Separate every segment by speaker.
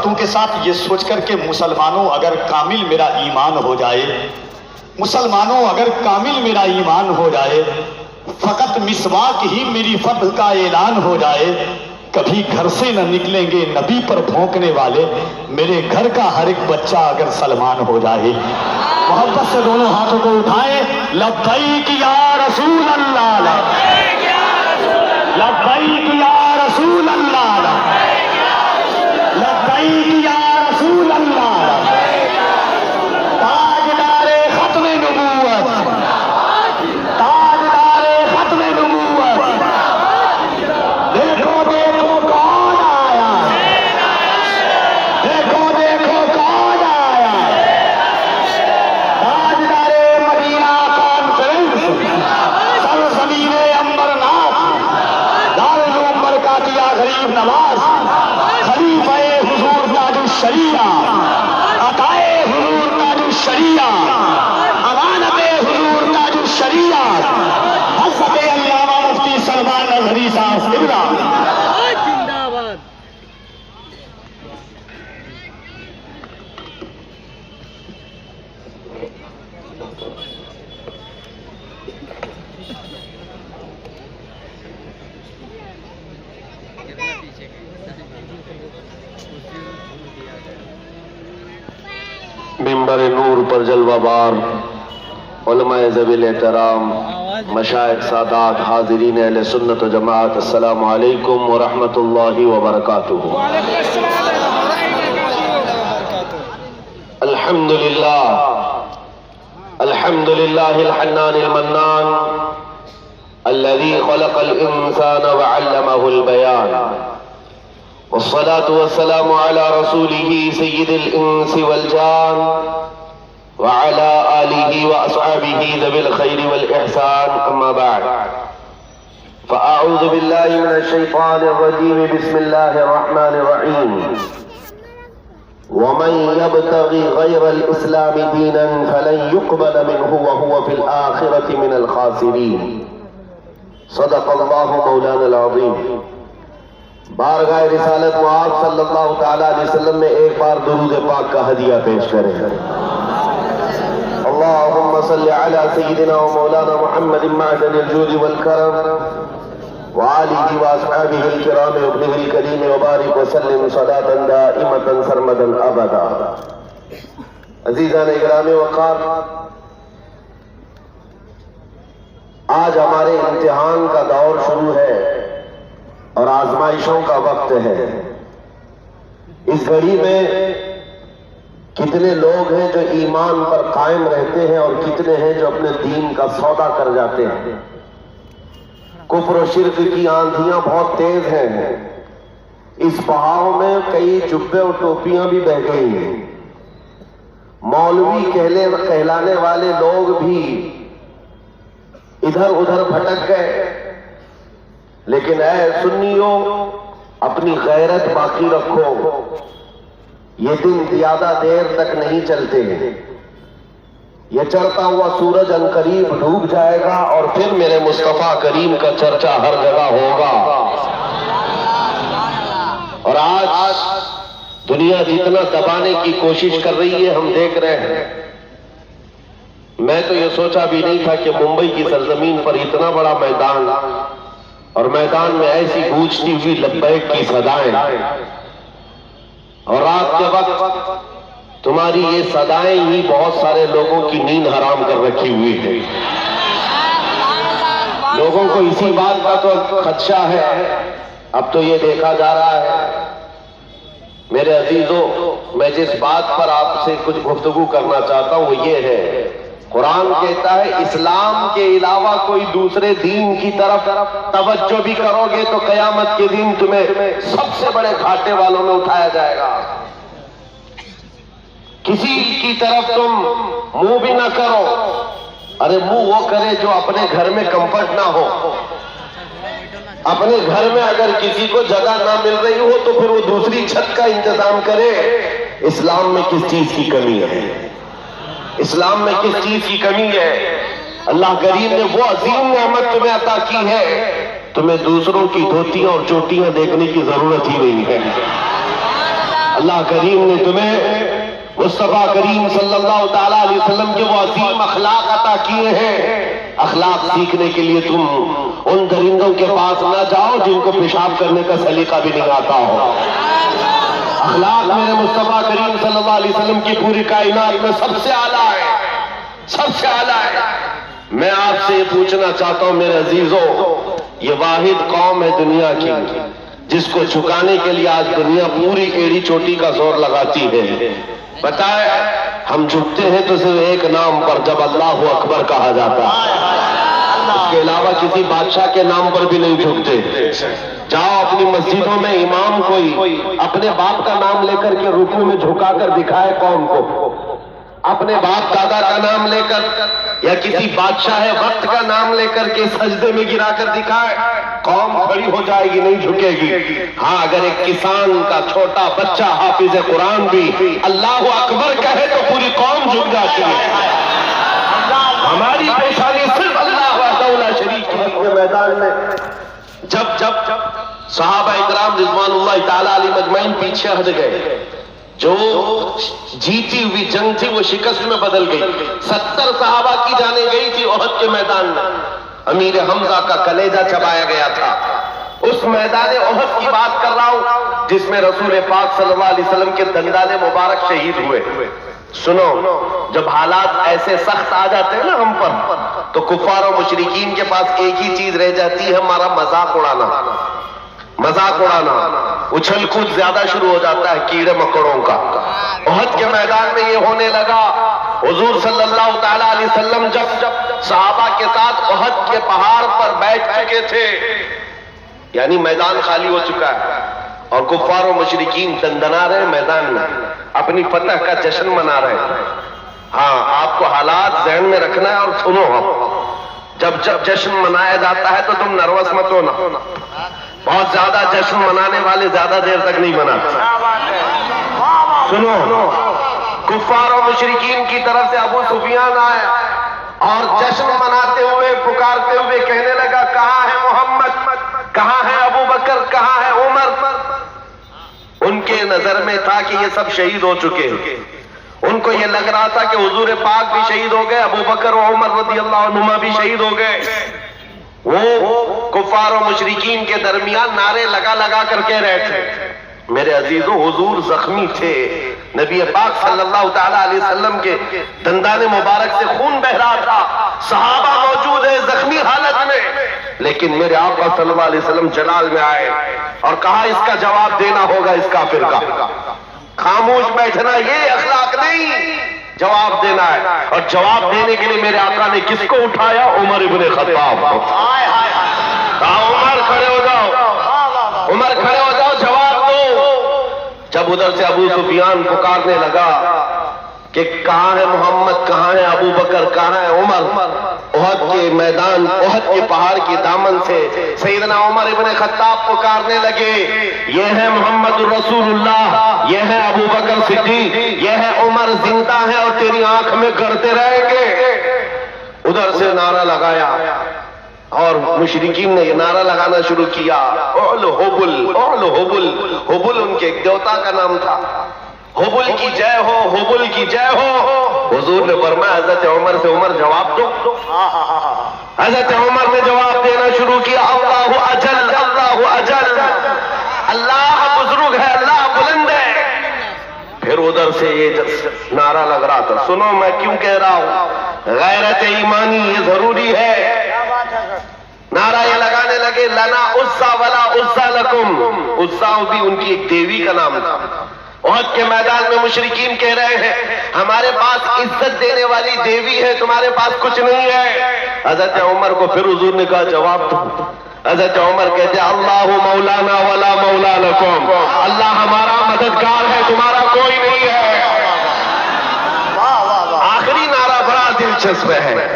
Speaker 1: باتوں کے ساتھ یہ سوچ کر کہ مسلمانوں اگر کامل میرا ایمان ہو جائے، مسلمانوں اگر کامل میرا ایمان ہو جائے، فقط مسواک ہی میری فتح کا اعلان ہو جائے، کبھی گھر سے نہ نکلیں گے نبی پر بھونکنے والے، میرے گھر کا ہر ایک بچہ اگر سلمان ہو جائے۔ محبت سے دونوں ہاتھوں کو اٹھائیں، لبیک یا رسول اللہ، لبیک یا رسول اللہ، لبیک یا رسول اللہ، تاجدار ختم نبوت، تاجدار ختم نبوت، دیکھو دیکھو کون آیا، دیکھو دیکھو کون آیا، تاجدار مدینہ کانفرنس، سرزمین امبرناتھ، دارالعلوم برکاتیہ غریب نواز، خلیفہ حضور تاج الشریعہ، عطائے حضور تاج الشریعہ، امانت حضور تاج الشریعہ، حضرت علامہ مفتی سلمان اظہری صاحب قبلہ۔
Speaker 2: منبر نور پر جلوہ بار علماء ذوی احترام، مشائخ، سادات، حاضرین اہل سنت و جماعت، السلام علیکم ورحمۃ اللہ وبرکاتہ۔ الحمدللہ، الحمدللہ الحنان المنان الذي خلق الانسان وعلمه البيان، والصلاة والسلام على رسوله سيد الإنس والجان وعلى آله وأصحابه ذوي الخير والإحسان، أما بعد فأعوذ بالله من الشيطان الرجيم، بسم الله الرحمن الرحيم، ومن يبتغي غير الإسلام دينا فلن يقبل منه وهو في الآخرة من الخاسرين، صدق الله مولانا العظيم۔ بارگاہ رسالت معاذ صلی اللہ تعالیٰ علیہ وسلم میں ایک بار درود پاک کا ہدیہ پیش کریں۔ اللہم صلی علی سیدنا و مولانا محمد معدن الجود والکرم وآلہ واصحابہ الکرام ابنہ الکریم وبارک وسلم صلاة دائمة سرمدا ابدا۔ عزیزان اکرام وقار، آج ہمارے امتحان کا دور شروع ہے اور آزمائشوں کا وقت ہے۔ اس گھڑی میں کتنے لوگ ہیں جو ایمان پر قائم رہتے ہیں اور کتنے ہیں جو اپنے دین کا سودا کر جاتے ہیں۔ کفر و شرک کی آندھیاں بہت تیز ہیں، اس بہاؤ میں کئی جبے اور ٹوپیاں بھی بہہ گئی ہیں۔ مولوی کہلانے والے لوگ بھی ادھر ادھر بھٹک گئے، لیکن اے سنیوں، اپنی غیرت باقی رکھو، یہ دن زیادہ دیر تک نہیں چلتے ہیں۔ یہ چڑھتا ہوا سورج عنقریب ڈوب جائے گا اور پھر میرے مصطفیٰ کریم کا چرچا ہر جگہ ہوگا۔ اور آج دنیا جتنا دبانے کی کوشش کر رہی ہے ہم دیکھ رہے ہیں۔ میں تو یہ سوچا بھی نہیں تھا کہ ممبئی کی سرزمین پر اتنا بڑا میدان، اور میدان میں ایسی گونجتی ہوئی لبیک کی صدائیں، اور رات کے وقت تمہاری یہ صدائیں ہی بہت سارے لوگوں کی نیند حرام کر رکھی ہوئی ہے۔ لوگوں کو اسی بات کا تو خدشہ ہے، اب تو یہ دیکھا جا رہا ہے۔ میرے عزیزوں، میں جس بات پر آپ سے کچھ گفتگو کرنا چاہتا ہوں وہ یہ ہے، قرآن کہتا ہے اسلام کے علاوہ کوئی دوسرے دین کی طرف توجہ بھی کرو گے تو قیامت کے دن تمہیں سب سے بڑے گھاٹے والوں میں اٹھایا جائے گا۔ کسی کی طرف تم منہ بھی نہ کرو، ارے منہ وہ کرے جو اپنے گھر میں کمفرٹ نہ ہو۔ اپنے گھر میں اگر کسی کو جگہ نہ مل رہی ہو تو پھر وہ دوسری چھت کا انتظام کرے۔ اسلام میں کس چیز کی کمی ہے؟ اسلام میں کس چیز کی کمی ہے؟ اللہ کریم نے وہ عظیم نعمت تمہیں عطا کی ہے، تمہیں دوسروں کی دھوتیاں اور چوٹیاں دیکھنے کی ضرورت ہی نہیں ہے۔ اللہ کریم نے تمہیں مصطفیٰ کریم صلی اللہ تعالیٰ علیہ وسلم کے وہ عظیم اخلاق عطا کیے ہیں. اخلاق سیکھنے کے لیے تم ان درندوں کے پاس نہ جاؤ جن کو پیشاب کرنے کا سلیقہ بھی نہیں آتا ہو. اخلاق میرے مصطفیٰ کریم صلی اللہ علیہ وسلم کی پوری کائنات میں سب سے اعلیٰ ہے، سب سے اعلیٰ ہے. میں آپ سے یہ پوچھنا چاہتا ہوں میرے عزیزوں، یہ واحد قوم ہے دنیا کی جس کو جھکانے کے لیے آج دنیا پوری ایڑی چوٹی کا زور لگاتی ہے. بتائے ہم جھکتے ہیں تو صرف ایک نام پر، جب اللہ اکبر کہا جاتا ہے. اس کے علاوہ کسی بادشاہ کے نام پر بھی نہیں جھکتے. جاؤ اپنی مسجدوں میں امام کوئی اپنے باپ کا نام لے کر کے رکوع میں جھکا کر دکھائے قوم کو، اپنے باپ دادا کا نام لے کر یا کسی بادشاہ وقت کا نام لے کر کے سجدے میں گرا کر دکھائے، قوم کھڑی ہو جائے گی، نہیں جھکے گی. ہاں اگر ایک کسان کا چھوٹا بچہ حافظ قرآن بھی اللہ اکبر کہے تو پوری قوم جھک جاتی ہے. ہماری پیشانی صرف اللہ وحدہ لا شریک کے میدان میں جب صحابہ اکرام رضوان اللہ تعالیٰ علیہ مجمعین پیچھے ہٹ گئے، جو جیتی ہوئی جنگ تھی وہ شکست میں بدل گئی. 70 صحابہ کی جانیں گئی تھی احد کے میدان میں، امیر حمزہ کا کلیجہ چبایا گیا تھا. اس میدان احد کی بات کر رہا ہوں جس میں رسول پاک صلی اللہ علیہ وسلم کے دندان مبارک شہید ہوئے. سنو، جب حالات ایسے سخت آ جاتے ہیں نا ہم پر، تو کفار و مشرکین کے پاس ایک ہی چیز رہ جاتی ہے، ہمارا مذاق اڑانا. مذاق اڑانا، اچھل کود زیادہ شروع ہو جاتا ہے کیڑے مکڑوں کا. احد کے میدان میں یہ ہونے لگا. حضور صلی اللہ تعالیٰ علیہ وسلم جب صحابہ کے ساتھ احد کے پہاڑ پر بیٹھ چکے تھے، یعنی میدان خالی ہو چکا ہے اور کفار و مشرکین دندنا رہے میدان میں، اپنی فتح کا جشن منا رہے ہیں. ہاں آپ کو حالات ذہن میں رکھنا ہے اور سنو، جب جشن منایا جاتا ہے تو تم نروس مت ہونا. بہت زیادہ جشن منانے والے زیادہ دیر تک نہیں مناتے. سنو، کفار و مشرکین کی طرف سے ابو سفیان آئے اور جشن مناتے ہوئے پکارتے ہوئے کہنے لگا، کہاں ہے محمد، کہاں ہے ابو بکر، کہاں ہے عمر. ان کے نظر میں تھا کہ یہ سب شہید ہو چکے ہیں. ان کو یہ لگ رہا تھا کہ حضور پاک بھی شہید ہو گئے، ابو بکر و عمر رضی اللہ عنہما بھی شہید ہو گئے. وہ کفار و مشرکین کے درمیان نعرے لگا لگا کر کہہ رہے تھے. میرے عزیزوں، حضور زخمی تھے، نبی پاک صلی اللہ تعالیٰ علیہ وسلم کے دندان مبارک سے خون بہ رہا تھا، صحابہ موجود ہیں زخمی حالت میں، لیکن میرے آقا صلی اللہ علیہ وسلم جلال میں آئے اور کہا اس کا جواب دینا ہوگا اس کافر کا. خاموش بیٹھنا یہ اخلاق نہیں، جواب دینا ہے. اور جواب دینے کے لیے میرے آقا نے کس کو اٹھایا؟ عمر ابن خطاب. کہا عمر کھڑے ہو جاؤ، عمر کھڑے ہو جاؤ، جواب دو. جب ادھر سے ابو سفیان پکارنے لگا کہ کہاں ہے محمد، کہاں ہے ابو بکر، کہاں ہے عمر، احد کے میدان، احد کے پہاڑ کی دامن سے سیدنا عمر ابن خطاب پکارنے لگے، یہ ہے محمد رسول اللہ، یہ ہے ابو بکر صدیق، یہ ہے عمر، زندہ ہے اور تیری آنکھ میں گڑتے رہیں گے. ادھر سے نعرہ لگایا اور مشرکین نے یہ نعرہ لگانا شروع کیا، اعلو حبل، اعلو حبل. حبل ان کے ایک دیوتا کا نام تھا. حبل کی جے ہو، حبل کی جے ہو. حضور نے فرمایا حضرت عمر سے، عمر جواب دو. حضرت عمر نے جواب دینا شروع کیا، اللہ اجل، اللہ اجل، اللہ بزرگ ہے، اللہ بلند ہے. پھر ادھر سے یہ نعرہ لگ رہا تھا. سنو میں کیوں کہہ رہا ہوں، غیرت ایمانی یہ ضروری ہے. نعرہ یہ لگانے لگے، لنا عزا ولا عزا لکم. عزا بھی ان کی ایک دیوی کا نام تھا. احد کے میدان میں مشرکین کہہ رہے ہیں ہمارے پاس عزت دینے والی دیوی ہے، تمہارے پاس کچھ نہیں ہے. حضرت عمر کو پھر حضور نے کہا جواب دو. حضرت عمر کہتے اللہ مولانا ولا مولا لکم، اللہ ہمارا مددگار ہے، تمہارا کوئی نہیں ہے. آخری نعرہ بڑا دلچسپ ہے،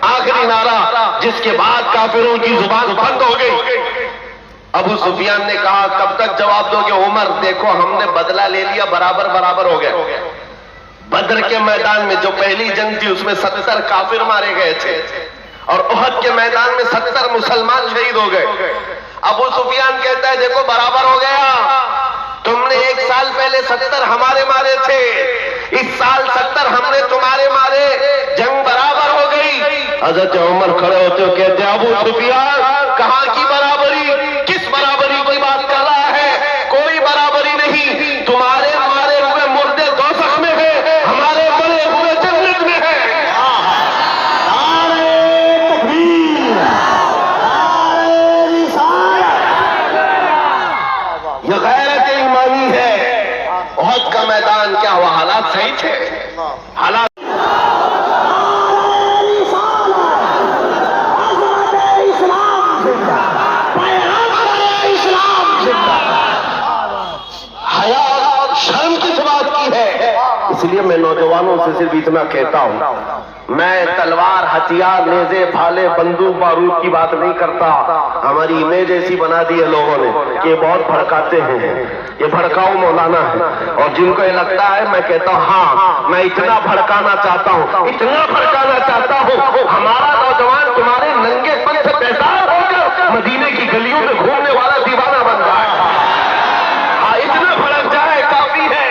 Speaker 2: آخری نعرہ جس کے بعد کافروں کی زبان بند ہو گئی. ابو سفیان نے کہا کب تک جواب دو گے؟ عمر دیکھو ہم نے بدلہ لے لیا، برابر برابر ہو گیا. بدر کے میدان میں جو پہلی جنگ تھی اس میں 70 کافر مارے گئے تھے اور احد کے میدان میں 70 مسلمان شہید ہو گئے. ابو سفیان کہتا ہے دیکھو برابر ہو گیا.
Speaker 3: تم نے 1 سال پہلے 70 ہمارے مارے تھے، اس سال 70 ہم نے تمہارے مارے، جنگ برابر ہو گئی۔ حضرت عمر کھڑے ہوتے ہو کہتے ہیں ابو سفیان کہاں کی برابری، کس برابری کی بات کر رہا ہے؟ کوئی برابری نہیں، تمہارے مارے ہوئے مردے دوزخ میں ہیں، ہمارے مرے ہوئے جنت میں ہیں۔ یہ غیرت ایمانی ہے۔ احد کا میدان کیا ہوا؟ حالات صحیح تھے؟ حالات شرم کس بات کی ہے؟ اس لیے میں نوجوانوں سے صرف اتنا کہتا ہوں، میں تلوار، ہتھیار، نیزے، بھالے، بندوق، بارود کی بات نہیں کرتا۔ ہماری امیج ایسی بنا دی ہے لوگوں نے کہ یہ بہت بھڑکاتے ہیں، یہ بھڑکاؤ مولانا ہے، اور جن کو یہ لگتا ہے میں کہتا ہوں ہاں میں اتنا بھڑکانا چاہتا ہوں، اتنا بھڑکانا چاہتا ہوں، ہمارا نوجوان تمہارے ننگے پن سے بیزار ہو کر مدینے کی گلیوں میں گھومنے والا دیوانہ بن جائے، اتنا بھڑک جائے کافی ہے۔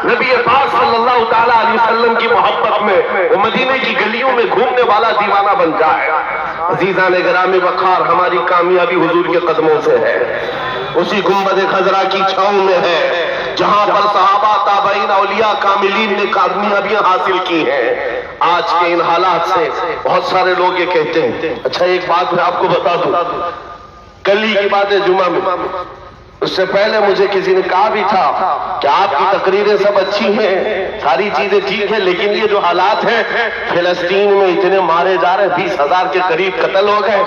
Speaker 3: نبی پاک صلی اللہ تعالیٰ علیہ وسلم کی محبت میں وہ مدینے کی گلیوں میں گھومنے والا دیوانہ بن جائے۔ عزیزان گرامی وقار، ہماری کامیابی حضور کے قدموں سے ہے، اسی گنبد خضرا کی چھاؤں میں ہے جہاں پر صحابہ، تابعین، اولیاء، کاملین نے کامیابیاں حاصل کی ہیں۔ آج کے ان حالات سے بہت سارے لوگ یہ کہتے ہیں، اچھا ایک بات میں آپ کو بتا دوں، کل ہی کی بات ہے جمعہ میں، اس سے پہلے مجھے کسی نے کہا بھی تھا کہ آپ کی تقریریں سب اچھی ہیں، ساری چیزیں ٹھیک ہیں، لیکن یہ جو حالات ہیں فلسطین میں اتنے مارے جا رہے، 20,000 کے قریب قتل ہو گئے،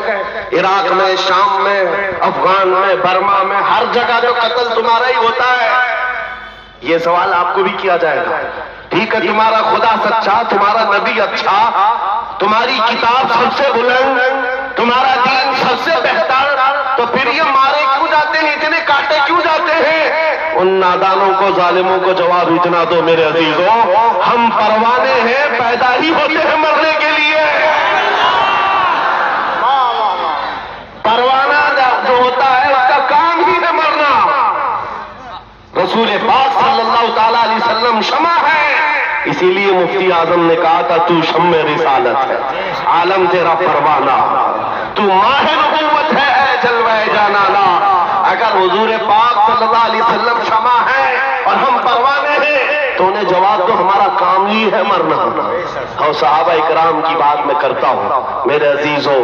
Speaker 3: عراق میں، شام میں، افغان میں، برما میں، ہر جگہ جو قتل تمہارا ہی ہوتا ہے۔ یہ سوال آپ کو بھی کیا جائے گا، ٹھیک ہے تمہارا خدا سچا، تمہارا نبی اچھا، تمہاری کتاب سب سے بلند، تمہارا دین سب سے بہتر، تو پھر یہ مارے کیوں جاتے ہیں، اتنے کاٹے کیوں جاتے ہیں؟ ان نادانوں کو، ظالموں کو جواب اتنا دو میرے عزیزوں، ہم پروانے ہیں، پیدا ہی ہوتے ہیں مرنے کے لیے۔ پروانہ جو ہوتا ہے اس کا کام ہی ہے مرنا۔ رسول پاک صلی اللہ تعالیٰ علیہ وسلم شمع ہے، اسی لیے مفتی اعظم نے کہا تھا تو شمع رسالت ہے، عالم تیرا پروانہ، تو ماہ نبوت ہے اے جلوہ جانانا۔ اگر حضور پاک صلی اللہ علیہ وسلم شمع ہے اور ہم پروانے ہیں تو انہیں جواب دو ہمارا کام ہی ہے مرنا۔ اور صحابہ اکرام کی بات میں کرتا ہوں میرے عزیزوں،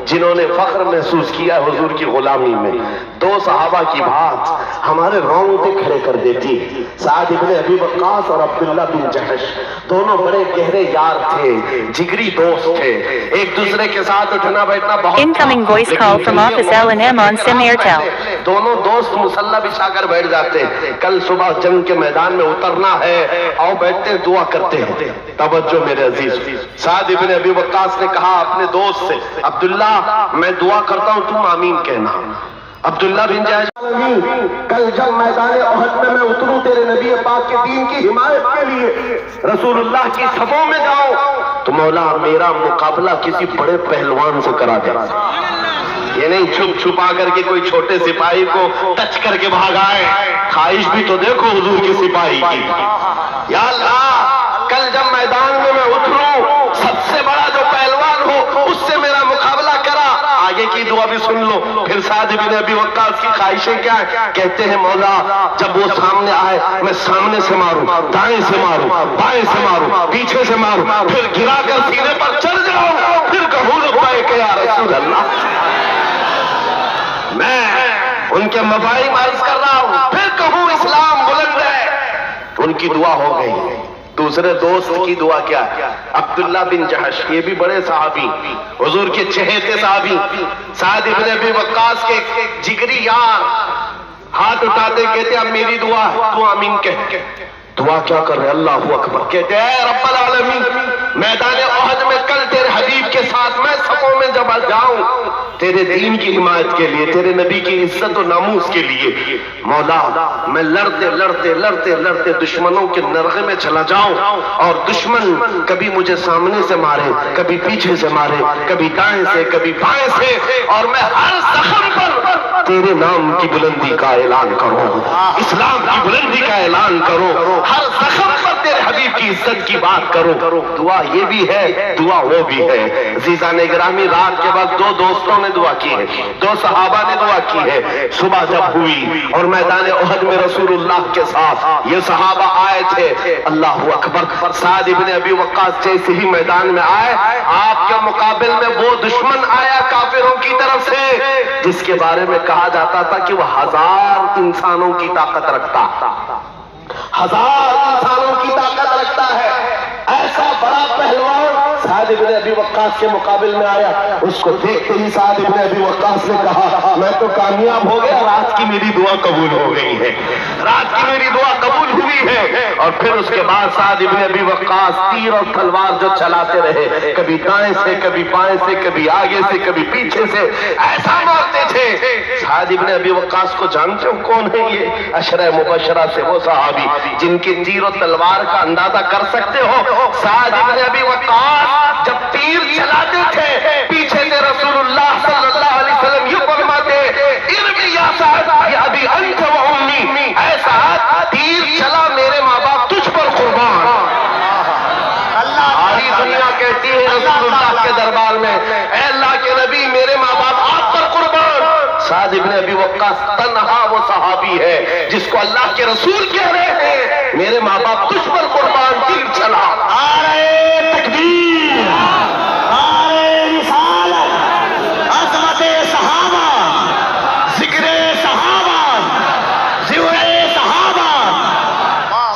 Speaker 3: جنہوں نے فخر محسوس کیا حضور کی غلامی میں، 2 صحابہ کی بات ہمارے رونگٹے کھڑے کر دیتی، سعد ابن ابی وقاص اور عبداللہ بن جحش، دونوں بڑے گہرے یار تھے، جگری دوست تھے، ایک دوسرے کے ساتھ اٹھنا بیٹھنا بہت
Speaker 4: Incoming voice call from Office L&M on SIM Airtel.
Speaker 3: دونوں دوست مسلح بچھا کر بیٹھ جاتے، کل صبح جنگ کے میدان میں اترنا ہے، آؤ بیٹھتے ہیں دعا کرتے ہیں۔ توجہ میرے عزیز، سعد ابن ابی وقاص نے کہا اپنے دوست سے، عبداللہ میں دعا کرتا ہوں تم آمین کہنا۔ عبداللہ بن جحش، کل جب میدان احد میں اتروں تیرے نبی پاک کے دین کی حمایت کے لیے، رسول اللہ کی صفوں میں جاؤں، تو مولا میرا مقابلہ کسی بڑے پہلوان سے کرا دے۔ یہ نہیں چھپ چھپا کر کے کوئی چھوٹے سپاہی کو ٹچ کر کے بھاگ آئے، خواہش بھی تو دیکھو حضور کی سپاہی کی۔ یا اللہ کل جب میدان میں اتروں، سب سے بڑا جو پہلوان ہو اس سے میرا مقابلہ کرا۔ آگے کی دعا بھی سن لو، پھر سعد بن ابی وقاص کی خواہشیں کیا ہیں؟ کہتے ہیں مولا جب وہ سامنے آئے میں سامنے سے ماروں، دائیں سے ماروں، بائیں سے ماروں، پیچھے سے ماروں، پھر گرا کر سینے پر چڑھ جاؤں، پھر کہوں لبیک یا رسول اللہ۔ میں ان کے مفاہیم عرض کر رہا ہوں، پھر کہوں اسلام بلند ہے۔ ان کی دعا ہو گئی۔ دوسرے دوست کی دعا کیا ہے؟ عبداللہ بن جحش، یہ بھی بڑے صحابی، حضور کے چہیتے صحابی، سعد بن ابی وقاص کے جگری یار، ہاتھ اٹھاتے کہتے اب میری دعا تو آمین کہہ۔ دعا کیا کر رہے؟ اللہ اکبر کہتے ہیں اے رب العالمین، میدان احد میں کل تیرے حبیب کے ساتھ میں صفوں میں جب جاؤں تیرے دین کی حمایت کے لیے، تیرے نبی کی عزت و ناموس کے لیے، مولا میں لڑتے لڑتے لڑتے لڑتے دشمنوں کے نرغے میں چلا جاؤں، اور دشمن کبھی مجھے سامنے سے مارے، کبھی پیچھے سے مارے، کبھی دائیں سے کبھی بائیں سے، اور میں ہر زخم پر تیرے نام کی بلندی کا اعلان کرو، اسلام کی بلندی کا اعلان کرو، ہر زخم پر تیرے حبیب کی عزت کی بات کرو۔ دعا یہ بھی ہے، دعا وہ بھی ہے۔ عزیزان گرامی، رات کے وقت دو دوستوں نے دعا کی ہے، دو صحابہ نے دعا کی ہے۔ صبح جب ہوئی اور میدان احد میں رسول اللہ کے ساتھ یہ صحابہ آئے تھے، اللہ اکبر، سعد ابن ابی وقاص جیسے ہی میدان میں آئے، آپ کے مقابل میں وہ دشمن آیا کافروں کی طرف سے جس کے بارے میں کہا جاتا تھا کہ وہ 1000 انسانوں کی طاقت رکھتا، 1000 انسانوں کی طاقت رکھتا ہے۔ ایسا بڑا پہلوان سعد ابن ابی وقاص کے مقابل میں آیا، اس کو دیکھتے ہی سعد ابن ابی وقاص نے کہا میں تو کامیاب ہو گیا، رات کی میری دعا قبول ہو گئی ہے، رات کی میری دعا قبول ہوئی ہے۔ اور پھر اس کے بعد سعد ابن ابی وقاص تیر اور تلوار جو چلاتے رہے، کبھی دائیں سے، کبھی بائیں سے، کبھی آگے سے، کبھی پیچھے سے، ایسا مارتے تھے۔ سعد ابن ابی وقاص کو جانتے ہو کون ہے؟ یہ عشرہ مبشرہ سے وہ صحابی جن کے تیر و تلوار کا اندازہ کر سکتے ہو۔ سعد ابن ابی وقاص جب تیر چلاتے تھے، پیچھے سے رسول اللہ صلی اللہ علیہ وسلم یہ فرماتے ارمی یا سعد یا ابی انت و امی، اے سعد تیر چلا میرے ماں باپ تجھ پر قربان۔ ساری دنیا کہتی ہے رسول اللہ کے دربار میں اے اللہ کے نبی میرے ماں باپ آپ پر قربان۔ سعد ابن ابی وقاص تنہا وہ صحابی ہے جس کو اللہ کے رسول کہہ رہے ہیں میرے ماں باپ تجھ پر قربان، تیر چلا۔
Speaker 1: تکبیر، رسالت، عظمت صحابہ، ذکر صحابہ، ذکر صحابہ۔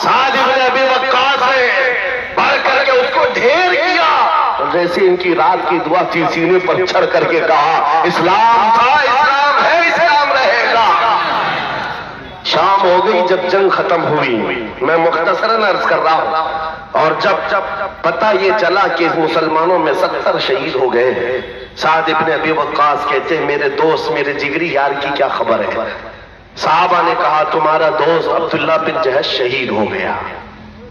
Speaker 3: سعد ابن ابی وقاص نے بڑھ کر کے اس کو ڈھیر کیا، اور جیسے ان کی رات کی دعا تھی سینے پر چڑھ کر کے کہا اسلام تھا، اسلام ہے، اسلام رہے گا۔ شام ہو گئی جب جنگ ختم ہوئی، میں مختصراً عرض کر رہا ہوں، اور جب پتہ یہ چلا کہ مسلمانوں میں 70 شہید ہو گئے، سعد ابن ابی وقاص کہتے ہیں میرے دوست، میرے جگری یار کی کیا خبر ہے؟ صحابہ نے کہا تمہارا دوست عبداللہ بن جہش شہید ہو گیا۔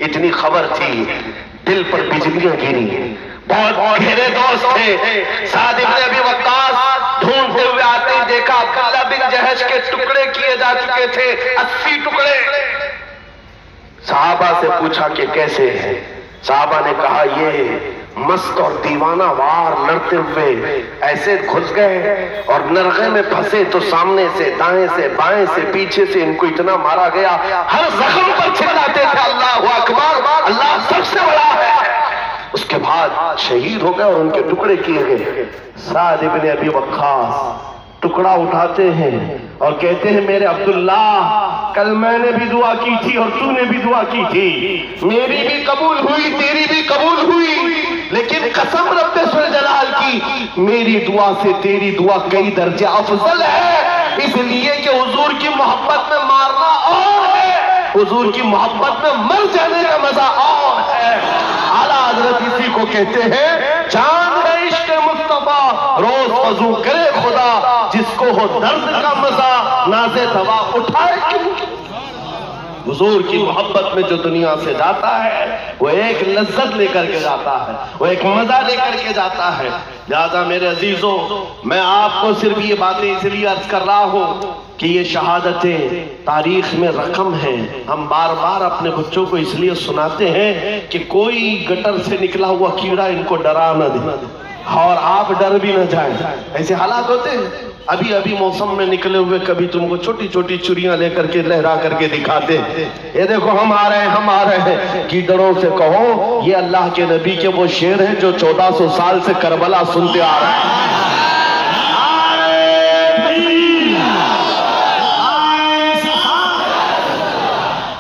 Speaker 3: اتنی خبر تھی، دل پر بجلیاں گری، بہت گہرے دوست تھے۔ سعد ابن ابی وقاص ڈھونڈتے ہوئے آتے ہی دیکھا عبداللہ بن جہش کے ٹکڑے کیے جا چکے تھے، 80 ٹکڑے۔ صحابہ سے پوچھا کہ کیسے ہیں؟ صحابہ نے کہا یہ مست اور دیوانہ وار لڑتے ہوئے ایسے گھس گئے اور نرغے میں پھنسے تو سامنے سے، دائیں سے، بائیں سے، پیچھے سے ان کو اتنا مارا گیا، ہر زخم پر چلاتے تھے اللہ اکبر، اللہ سب سے بڑا ہے۔ اس کے بعد شہید ہو گئے اور ان کے ٹکڑے کیے گئے۔ سعد ابن ابی وقاص ٹکڑا اٹھاتے ہیں اور کہتے ہیں میرے عبداللہ کل میں نے بھی دعا کی تھی اور تو نے بھی دعا کی تھی، میری بھی قبول ہوئی، تیری بھی قبول ہوئی، لیکن قسم رب ذوالجلال کی میری دعا سے تیری دعا کئی درجے افضل ہے، اس لیے کہ حضور کی محبت میں مارنا اور ہے، حضور کی محبت میں مر جانے کا مزہ اور ہے۔ اعلیٰ حضرت اسی کو کہتے ہیں جان ہے عشق مصطفیٰ روز وضو کرے خدا، جس کو ہو درد کا مزہ ناز دوا اٹھائے کیوں۔ حضور کی محبت میں جو دنیا سے جاتا ہے وہ ایک لذت لے کر کے جاتا ہے، وہ ایک مزہ لے کر کے جاتا ہے۔ لہذا میرے عزیزوں، میں آپ کو صرف یہ باتیں اس لیے عرض کر رہا ہوں کہ یہ شہادتیں تاریخ میں رقم ہیں۔ ہم بار بار اپنے بچوں کو اس لیے سناتے ہیں کہ کوئی گٹر سے نکلا ہوا کیڑا ان کو ڈرا نہ دے اور آپ ڈر بھی نہ جائیں۔ ایسے حالات ہوتے ہیں، ابھی موسم میں نکلے ہوئے کبھی تم کو چھوٹی چھوٹی چڑیاں لے کر کے لہرا کر کے دکھاتے ہیں، یہ دیکھو ہم آ رہے ہیں، ہم آ رہے ہیں۔ کیڑوں سے کہو یہ اللہ کے نبی کے وہ شعر ہیں جو 1400 سال سے کربلا سنتے آ رہے ہیں۔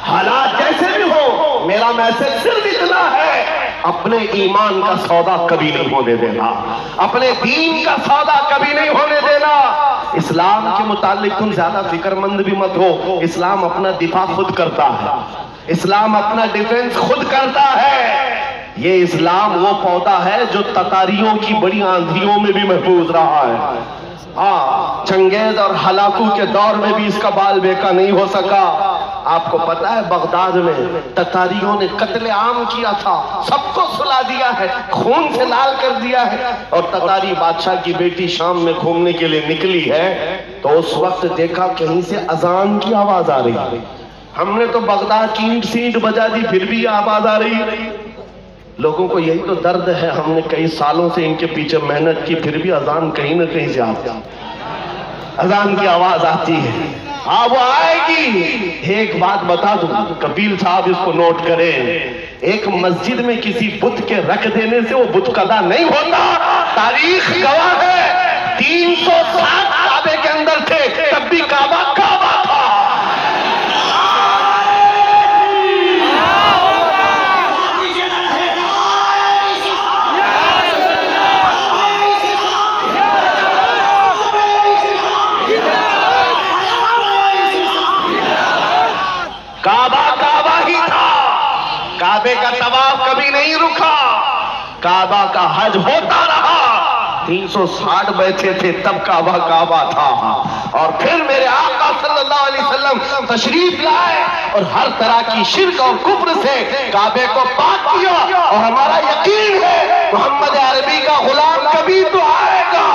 Speaker 3: حالات جیسے بھی ہو، میرا میسج صرف اتنا ہے، اپنے ایمان کا سودا کبھی نہیں ہونے دینا، اپنے دین کا سودا کبھی نہیں ہونے دینا۔ اسلام کے متعلق تم زیادہ فکر مند بھی مت ہو، اسلام اپنا دفاع خود کرتا ہے، اسلام اپنا ڈیفنس خود کرتا ہے۔ یہ اسلام وہ پودا ہے جو تتاریوں کی بڑی آندھیوں میں بھی محفوظ رہا ہے۔ ہاں، چنگیز اور ہلاکو کے دور میں بھی اس کا بال بیکا نہیں ہو سکا۔ آپ کو پتا ہے بغداد میں تتاریوں نے قتل عام کیا تھا، سب کو سلا دیا ہے، خون سے لال کر دیا ہے، اور تتاری بادشاہ کی بیٹی شام میں گھومنے کے لیے نکلی ہے تو اس وقت دیکھا کہیں سے اذان کی آواز آ رہی ہے۔ ہم نے تو بغداد کی اینٹ سینٹ بجا دی، پھر بھی آواز آ رہی ہے۔ لوگوں کو یہی تو درد ہے، ہم نے کئی سالوں سے ان کے پیچھے محنت کی، پھر بھی اذان کہیں نہ کہیں سے آتی، اذان کی آواز آتی ہے۔ ہاں وہ آئے گی۔ ایک بات بتا دوں، کبیل صاحب اس کو نوٹ کریں، ایک مسجد میں کسی بت کے رکھ دینے سے وہ بت قضا نہیں ہوتا۔ تاریخ گواہ ہے 360 کعبے کے اندر تھے، تب بھی کعبہ کعبہ تھا۔ کعبہ کعبہ ہی تھا، کعبے کا طواف کبھی نہیں رکا، کعبہ کا حج ہوتا رہا۔ 360 بیٹھے تھے تب کعبہ کعبہ تھا، اور پھر میرے آقا صلی اللہ علیہ وسلم تشریف لائے اور ہر طرح کی شرک اور کفر سے کعبے کو پاک کیا، اور ہمارا یقین ہے محمد عربی کا غلام کبھی تو آئے گا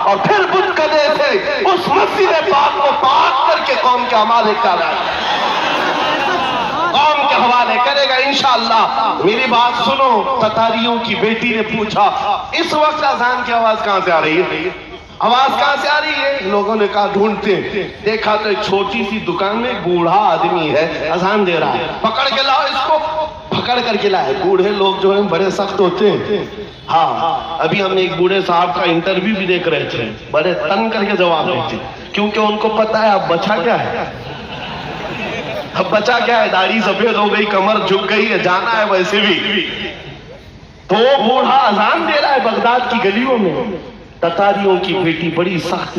Speaker 3: اور پھر بت قدے سے اس مسجد پاک کو پاک کر کے قوم کے حوالے قوم کے حوالے کرے گا انشاءاللہ۔ میری بات سنو، تتاریوں کی بیٹی نے پوچھا اس وقت اذان کی آواز کہاں سے آ رہی ہے؟ آواز کہاں سے آ رہی ہے؟ لوگوں نے کہا ڈھونڈتے، دیکھا تو ایک چھوٹی سی دکان میں ایک بوڑھا آدمی ہے اذان دے رہا ہے، پکڑ کے لاؤ اس کو، پکڑ کر کے لائے۔ بوڑھے لوگ جو ہیں بڑے سخت ہوتے ہیں۔ ہاں ابھی ہم ایک بوڑھے صاحب کا انٹرویو بھی دیکھ رہے تھے، بڑے تن کر کے جواب دیتے، کیونکہ ان کو پتا ہے اب بچا کیا ہے، اب بچا کیا ہے، داڑھی سفید ہو گئی، کمر جھک گئی ہے، جانا ہے ویسے بھی۔ تو بوڑھا اذان دے رہا ہے بغداد کی گلیوں میں۔ تتاریوں کی بیٹی بڑی سخت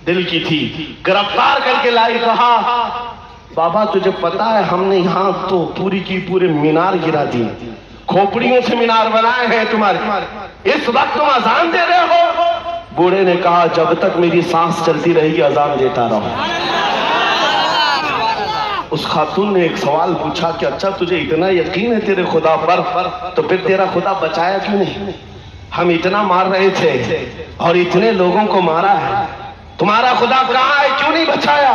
Speaker 3: دل کی تھی، گرفتار کر کے لائی، کہا بابا تجھے پتا ہے ہم نے یہاں تو پوری کی پورے مینار گرا دی، کھوپڑیوں سے مینار بنائے ہیں تمہارے، اس وقت تم اذان دے رہے ہو؟ بوڑھے نے کہا جب تک میری سانس چلتی رہے گی اذان دیتا رہو۔ اس خاتون نے ایک سوال پوچھا کہ اچھا تجھے اتنا یقین ہے تیرے خدا پر، تو پھر تیرا خدا بچایا کیوں نہیں؟ ہم اتنا مار رہے تھے اور اتنے لوگوں کو مارا ہے، تمہارا خدا کہاں ہے، کیوں نہیں بچایا؟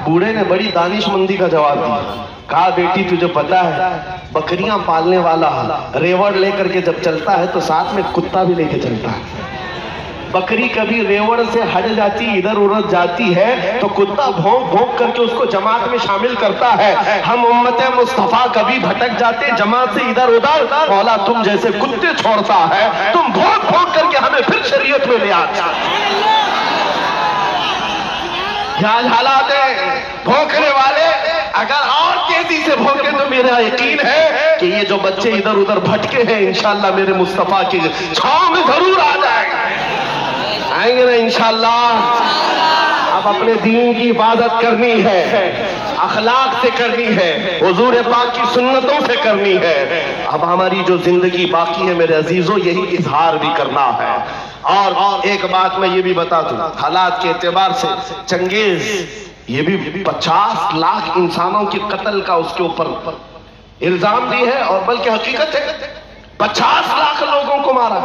Speaker 3: بوڑھے نے بڑی دانش مندی کا جواب دیا، کہا بیٹی تجھے پتا ہے بکریاں پالنے والا ریوڑ لے کر کے جب چلتا ہے تو ساتھ میں کتا بھی لے کے چلتا ہے۔ بکری کبھی ریوڑ سے ہٹ جاتی، ادھر ادھر جاتی ہے تو کتا بھونک بھونک کر کے اس کو جماعت میں شامل کرتا ہے۔ ہم امت مصطفیٰ کبھی بھٹک جاتے جماعت سے ادھر ادھر، مولا تم جیسے کتے چھوڑتا ہے، تم بھونک بھونک کر کے ہمیں پھر شریعت میں لے آتے۔ یہاں حالات ہے، بھونکنے والے اگر اور تیزی سے بھونکے تو میرا یقین ہے کہ یہ جو بچے ادھر ادھر بھٹکے ہیں انشاءاللہ میرے مصطفیٰ کی چھاؤں میں ضرور آ جائیں گے، آئیں گے نا انشاءاللہ۔ اب اپنے دین کی حفاظت کرنی ہے، اخلاق سے کرنی ہے، حضور پاک کی سنتوں سے کرنی ہے۔ اب ہماری جو زندگی باقی ہے میرے عزیزوں یہی اظہار بھی کرنا ہے۔ اور ایک بات میں یہ بھی بتا دوں، حالات کے اعتبار سے چنگیز یہ بھی 50 لاکھ انسانوں کے قتل کا اس کے اوپر الزام بھی ہے، اور بلکہ حقیقت ہے 50 لاکھ لوگوں کو مارا،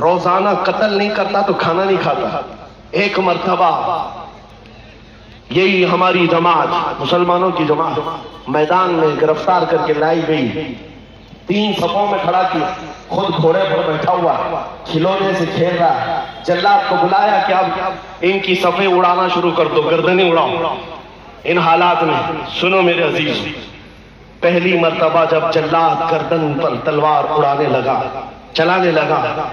Speaker 3: روزانہ قتل نہیں کرتا تو کھانا نہیں کھاتا۔ ایک مرتبہ یہی ہماری جماعت، مسلمانوں کی جماعت میدان میں گرفتار کر کے لائی گئی، 3 صفوں میں کھڑا کیا، خود گھوڑے پر بیٹھا ہوا کھلونے سے کھیل رہا، جلاد کو بلایا کہ اب ان کی صفیں اڑانا شروع کر دو، گردنیں اڑاؤ۔ ان حالات میں سنو میرے عزیز، پہلی مرتبہ جب جلاد گردن پر تلوار اڑانے لگا، چلانے لگا،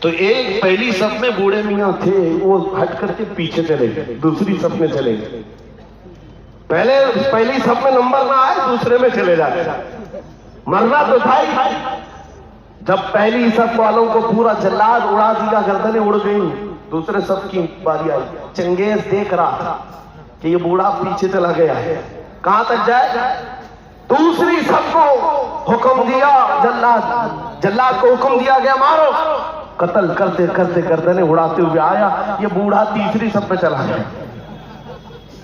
Speaker 3: تو ایک پہلی صف میں بوڑھے میاں تھے، وہ ہٹ کر کے پیچھے چلے گئے، دوسری صف میں چلے گئے، پہلی صف میں نمبر نہ آئے دوسرے میں چلے جاتے، مرنا تو تھا ہی۔ جب پہلی صف والوں کو پورا جلاد اڑا دیا، گردنیں اڑ گئی، دوسرے صف کی باری آئی، چنگیز دیکھ رہا تھا کہ یہ بوڑھا پیچھے چلا گیا ہے، کہاں تک جائے؟ دوسری صف کو حکم دیا، جلاد کو حکم دیا گیا مارو، قتل کرتے کرتے گردنیں اڑاتے ہوئے آیا، یہ بوڑھا تیسری صف پہ چلا گیا۔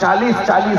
Speaker 3: 40-40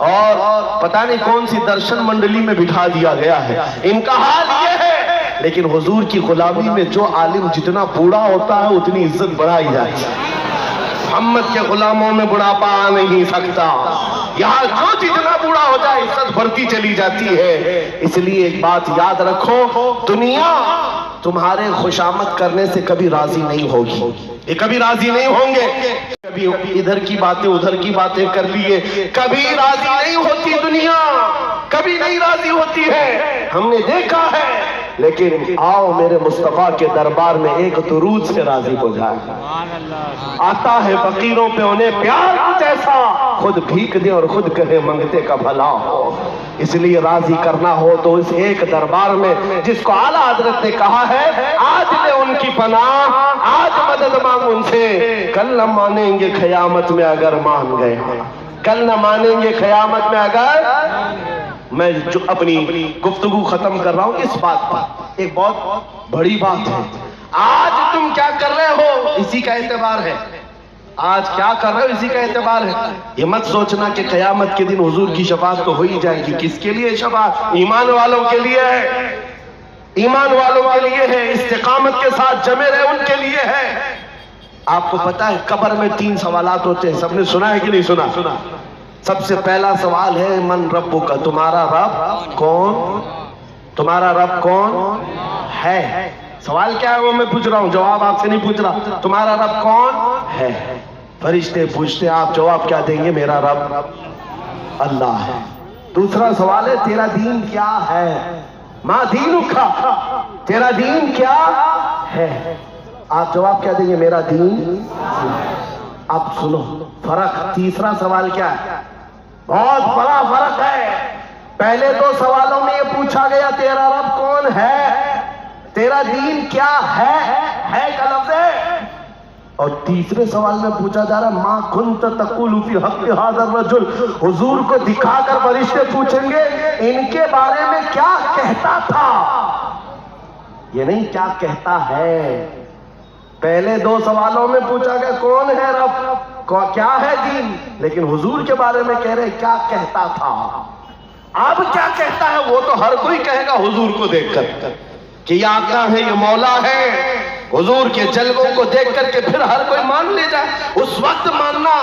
Speaker 3: اور پتہ نہیں کون سی درشن منڈلی میں بٹھا دیا گیا ہے. ان کا حال یہ ہے. لیکن حضور کی غلامی میں جو عالم جتنا بوڑھا ہوتا ہے اتنی عزت بڑھائی جاتی ہے. محمد کے غلاموں میں بڑھاپا آ نہیں سکتا. یہاں جو جتنا بوڑھا ہو جائے عزت بڑھتی چلی جاتی ہے. اس لیے ایک بات یاد رکھو, دنیا تمہارے خوشامد کرنے سے کبھی راضی نہیں ہوگی. یہ کبھی راضی نہیں ہوں گے. کبھی ادھر کی باتیں ادھر کی باتیں کر لیے, کبھی راضی نہیں ہوتی دنیا, کبھی نہیں راضی ہوتی ہے. ہم نے دیکھا ہے. لیکن آؤ میرے مصطفیٰ کے دربار میں ایک درود سے راضی ہو جائے. آتا ہے فقیروں پہ انہیں پیار کچھ ایسا, خود بھیک دے اور خود کہے منگتے کا بھلا ہو. اس لیے راضی کرنا ہو تو اس ایک دربار میں جس کو اعلیٰ حضرت نے کہا ہے آج لے ان کی پناہ, آج مدد مانگ ان سے. کل نہ مانیں گے قیامت میں اگر مان گئے, کل نہ مانیں گے قیامت میں اگر. میں جو اپنی گفتگو ختم کر رہا ہوں اس بات پر, ایک بہت بڑی بات ہے. آج تم کیا کر رہے ہو اسی کا اعتبار ہے. آج کیا کر رہے ہو اسی کا اعتبار ہے. یہ مت سوچنا کہ قیامت کے دن حضور کی شفاعت تو ہو ہی جائے گی. کس کے لیے شفاعت؟ ایمان والوں کے لیے ہے, ایمان والوں کے لیے ہے. استقامت کے ساتھ جمے رہے ان کے لیے ہے. آپ کو پتا ہے قبر میں 3 سوالات ہوتے ہیں. سب نے سنا ہے کہ نہیں سنا؟ سب سے پہلا سوال ہے من ربک, تمہارا رب کون, تمہارا رب کون ہے. سوال کیا ہے وہ میں پوچھ رہا ہوں, جواب آپ سے نہیں پوچھ رہا. تمہارا رب کون ہے. فرشتے پوچھتے ہیں آپ جواب کیا دیں گے؟ میرا رب اللہ ہے. دوسرا سوال ہے تیرا دین کیا ہے. ما دینک, تیرا دین کیا ہے. آپ جواب کیا دیں گے؟ میرا دین. اب سنو فرق. تیسرا سوال کیا ہے؟ بہت بڑا فرق ہے. پہلے 2 سوالوں میں یہ پوچھا گیا تیرا رب کون ہے, تیرا دین کیا ہے کا لفظ ہے. اور تیسرے سوال میں پوچھا جا رہا ما کنت تقول فی حق ھذا الرجل. حضور کو دکھا کر فرشتے پوچھیں گے ان کے بارے میں کیا کہتا تھا, یہ نہیں کیا کہتا ہے. پہلے 2 سوالوں میں پوچھا گیا کون ہے رب, کیا ہے دین, لیکن حضور کے بارے میں کہہ رہے کیا کہتا تھا. اب کیا کہتا ہے وہ تو ہر کوئی کہے گا حضور کو دیکھ کر کہ یہ آقا ہے, یہ مولا ہے. حضور کے جلووں کو دیکھ کر کے پھر ہر کوئی مان لے جائے. اس وقت ماننا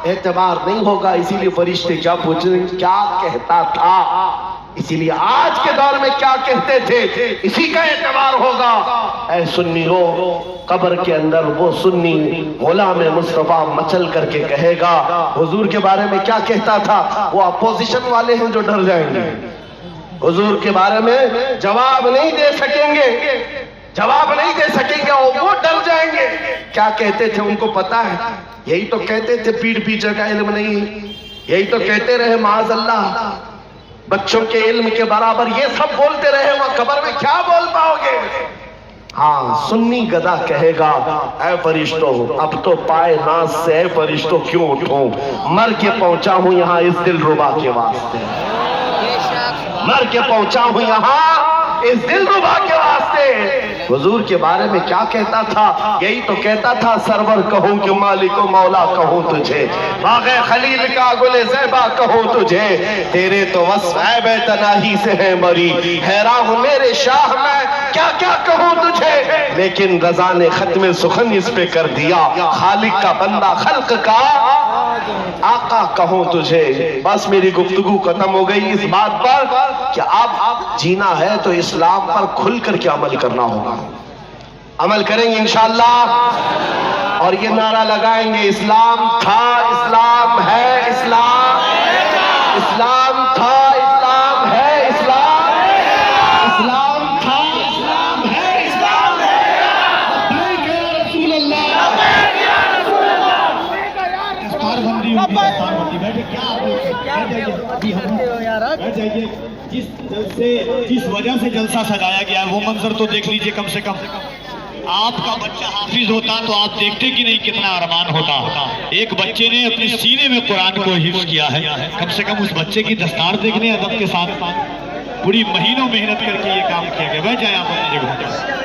Speaker 3: اعتبار نہیں ہوگا. اسی لیے فرشتے کیا پوچھ رہے ہیں کیا کہتا تھا. اسی لیے آج کے دور میں کیا کہتے تھے اسی کا اعتبار ہوگا. اے سنی ہو, قبر کے اندر وہ سنی غلام مصطفیٰ مچل کر کے کہے گا حضور کے بارے میں کیا کہتا تھا. وہ اپوزیشن والے ہیں جو ڈر جائیں گے, حضور کے بارے میں جواب نہیں دے سکیں گے, جواب نہیں دے سکیں گے, اور وہ ڈر جائیں گے. کیا کہتے تھے ان کو پتا ہے. یہی تو کہتے تھے پیٹھ پیچھے کا علم نہیں, یہی تو کہتے رہے معاذ اللہ بچوں کے علم کے برابر, یہ سب بولتے رہے. وہاں قبر میں کیا بول پاؤ گے. ہاں سنی گدا کہے گا اے فرشتوں اب تو پائے ناز سے اے فرشتوں کیوں اٹھوں, مر کے پہنچا ہوں یہاں اس دل ربا کے واسطے, مر کے پہنچا ہوں یہاں اس دل ربا کے واسطے. حضور کے بارے میں کیا کہتا تھا؟ یہی تو کہتا تھا سرور کہوں کہ مالک و مولا کہوں تجھے, باغ خلیل کا گل زیبا کہوں تجھے, تیرے تو وصف عیب تناہی سے ہے مری, حیران ہوں میرے شاہ میں کیا کیا کہوں تجھے. لیکن رضا نے ختم سخن اس پہ کر دیا, خالق کا بندہ خلق کا آقا کہوں تجھے. بس میری گفتگو ختم ہو گئی اس بات پر کہ اب جینا ہے تو اسلام پر کھل کر کے عمل کرنا ہوگا. عمل کریں گے انشاءاللہ, اور یہ نعرہ لگائیں گے اسلام تھا, اسلام ہے, اسلام, اسلام تھا, اسلام ہے, اسلام, اسلام تھا, اسلام ہے, اسلام ہے. لبیک یا رسول اللہ, لبیک یا رسول اللہ.
Speaker 1: دستار بندی ہوگی, دستار بندی. بیٹھے کیا ابھی ہم بیٹھ جائیے. جس وجہ سے جلسہ سجایا گیا ہے وہ منظر تو دیکھ لیجئے. کم سے کم آپ کا بچہ حافظ ہوتا تو آپ دیکھتے کہ نہیں کتنا ارمان ہوتا. ایک بچے نے اپنے سینے میں قرآن کو حفظ کیا ہے. کم سے کم اس بچے کی دستار دیکھنے ادب کے ساتھ پوری مہینوں محنت کر کے یہ کام کیا گیا. بیٹھ جائیں آپ اپنی جگہ.